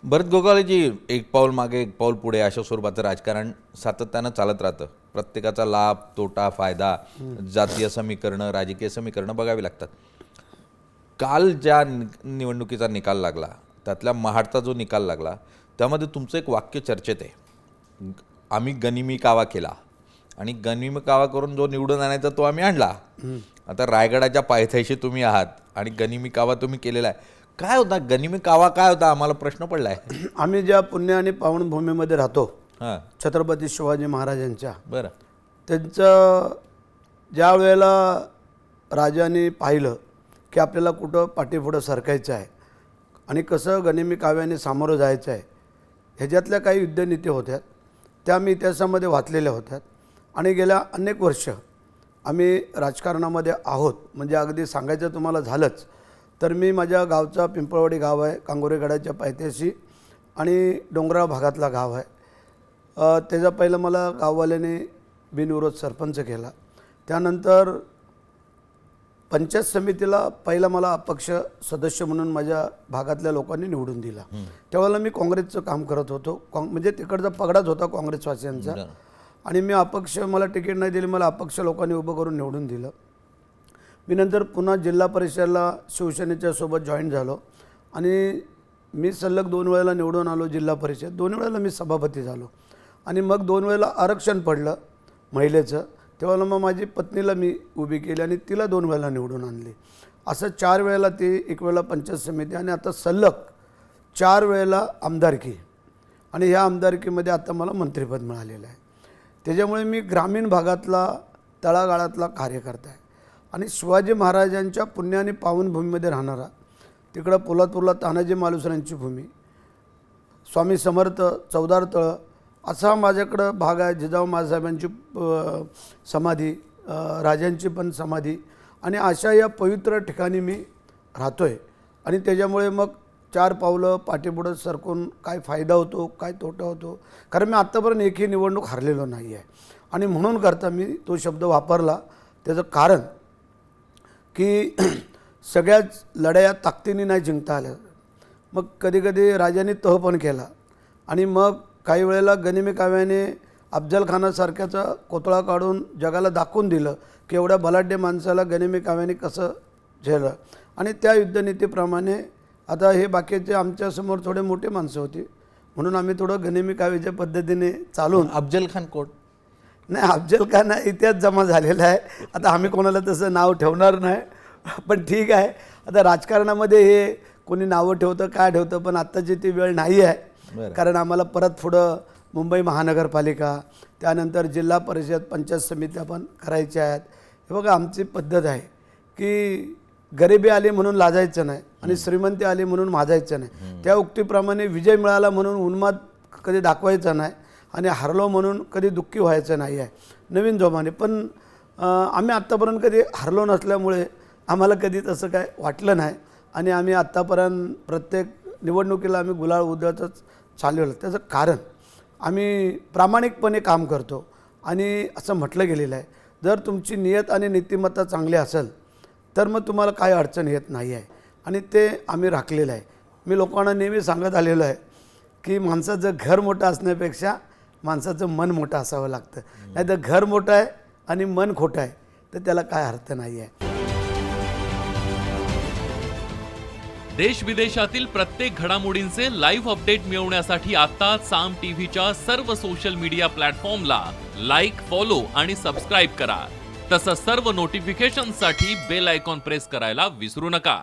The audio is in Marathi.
भरत गोगावलेजी, एक पाऊल मागे एक पाऊल पुढे अशा स्वरूपाचं राजकारण सातत्यानं चालत राहतं. प्रत्येकाचा लाभ, तोटा, फायदा, जातीय समीकरणं, राजकीय समीकरणं बघावी लागतात. काल ज्या निवडणुकीचा निकाल लागला, त्यातल्या महाडचा जो निकाल लागला, त्यामध्ये तुमचं एक वाक्य चर्चेत आहे. आम्ही गनिमी कावा केला आणि गनिमी कावा करून जो निवडून आणायचा तो आम्ही आणला. आता रायगडाच्या पायथ्याशी तुम्ही आहात आणि गनिमी कावा तुम्ही केलेला आहे. काय होता गनिमी कावा, काय होता, आम्हाला प्रश्न पडलाय. आम्ही ज्या पुण्य आणि पावनभूमीमध्ये राहतो, हां, छत्रपती शिवाजी महाराजांच्या, बरं, त्यांचं ज्या वेळेला राजाने पाहिलं की आपल्याला कुठं पाठीपुढं सरकायचं आहे आणि कसं गनिमी काव्याने सामोरं जायचं आहे, ह्याच्यातल्या काही युद्धनीती होत्या त्या मी इतिहासामध्ये वाचलेल्या होत्या. आणि गेल्या अनेक वर्ष आम्ही राजकारणामध्ये आहोत. म्हणजे अगदी सांगायचं तुम्हाला झालंच तर मी माझ्या गावचा पिंपळवाडी गाव आहे, कांगोरेगडाच्या पायथ्याशी आणि डोंगराळ भागातला गाव आहे. त्याचं पहिलं मला गाववाल्याने बिनविरोध सरपंच केला. त्यानंतर पंचायत समितीला पहिला मला अपक्ष सदस्य म्हणून माझ्या भागातल्या लोकांनी निवडून दिला. त्यावेळेला मी काँग्रेसचं काम करत होतो. म्हणजे तिकडचा पगडाच होता काँग्रेसवासियांचा. आणि मी अपक्ष, मला तिकीट नाही दिली, मला अपक्ष लोकांनी उभं करून निवडून दिलं. मी नंतर पुन्हा जिल्हा परिषदेला शिवसेनेच्या सोबत जॉईन झालो आणि मी सलग 2 वेळेला निवडून आलो जिल्हा परिषद. 2 वेळेला मी सभापती झालो आणि मग 2 वेळेला आरक्षण पडलं महिलेचं. तेव्हा मग माझी पत्नीला मी उभी केली आणि तिला 2 वेळेला निवडून आणली. असं 4 वेळेला ती, 1 वेळेला पंचायत समिती आणि आता सलग 4 वेळेला आमदारकी. आणि ह्या आमदारकीमध्ये आता मला मंत्रिपद मिळालेलं आहे. त्याच्यामुळे मी ग्रामीण भागातला, तळागाळातला कार्यकर्ता आहे आणि शिवाजी महाराजांच्या पुण्य आणि पावनभूमीमध्ये राहणारा, तिकडं पोलादपूरला तानाजी मालुसरांची भूमी, स्वामी समर्थ, चौदार तळं असा माझ्याकडं भाग आहे. जिजाऊ माँसाहेबांची समाधी, राजांची पण समाधी आणि अशा या पवित्र ठिकाणी मी राहतो आहे. आणि त्याच्यामुळे मग 4 पावलं पाठीपुढं सरकून काय फायदा होतो, काय तोटा होतो, कारण मी आत्तापर्यंत एकही निवडणूक हरलेलो नाही आहे. आणि म्हणून करता मी तो शब्द वापरला. त्याचं कारण की सगळ्याच लढाया ताकदीने नाही जिंकता आल्या. मग कधीकधी राजाने तह पण केला आणि मग काही वेळेला गनिमी काव्याने अफजल खानासारख्याचा कोतळा काढून जगाला दाखवून दिलं की एवढ्या बलाढ्य माणसाला गनिमी काव्याने कसं झेललं. आणि त्या युद्धनीतीप्रमाणे आता हे बाकीचे आमच्यासमोर थोडे मोठे माणसं होती म्हणून आम्ही थोडं गनिमी काव्याच्या पद्धतीने चालून. अफजल खान कोण? नाही, अफजल खान इतिहास जमा झालेला आहे. आता आम्ही कोणाला तसं नाव ठेवणार नाही, पण ठीक आहे. आता राजकारणामध्ये हे कोणी नावं ठेवतं, काय ठेवतं, पण आत्ताची ती वेळ नाही आहे. कारण आम्हाला परत पुढं मुंबई महानगरपालिका, त्यानंतर जिल्हा परिषद, पंचायत समित्या पण करायच्या आहेत. हे बघा, आमची पद्धत आहे की गरिबी आली म्हणून लाजायचं नाही आणि श्रीमंती आली म्हणून माजायचं नाही. त्या उक्तीप्रमाणे विजय मिळाला म्हणून उन्माद कधी दाखवायचा नाही आणि हरलो म्हणून कधी दुःखी व्हायचं नाही आहे. नवीन जोमाने पण आम्ही आत्तापर्यंत कधी हरलो नसल्यामुळे आम्हाला कधी तसं काय वाटलं नाही. आणि आम्ही आत्तापर्यंत प्रत्येक निवडणुकीला आम्ही गुलाल उधळतच चालवलं. त्याचं कारण आम्ही प्रामाणिकपणे काम करतो. आणि असं म्हटलं गेलेलं आहे, जर तुमची नियत आणि नीतिमत्ता चांगली असेल तर मग तुम्हाला काही अडचण येत नाही आहे. आणि ते आम्ही राखलेलं आहे. मी लोकांना नेहमी सांगत आलेलो आहे की माणसाचं घर मोठं असण्यापेक्षा माणसाचं मन मोठं असावं लागतं. नाही तर घर मोठं आहे आणि मन खोटं आहे तर त्याला काय अर्थ नाही आहे. देश विदेशातील प्रत्येक घडामोडींचे लाईव्ह अपडेट मिळवण्यासाठी आता साम टीव्हीच्या सर्व सोशल मीडिया प्लॅटफॉर्मला लाईक, फॉलो आणि सबस्क्राईब करा. तसंच सर्व नोटिफिकेशनसाठी बेल आयकॉन प्रेस करायला विसरू नका.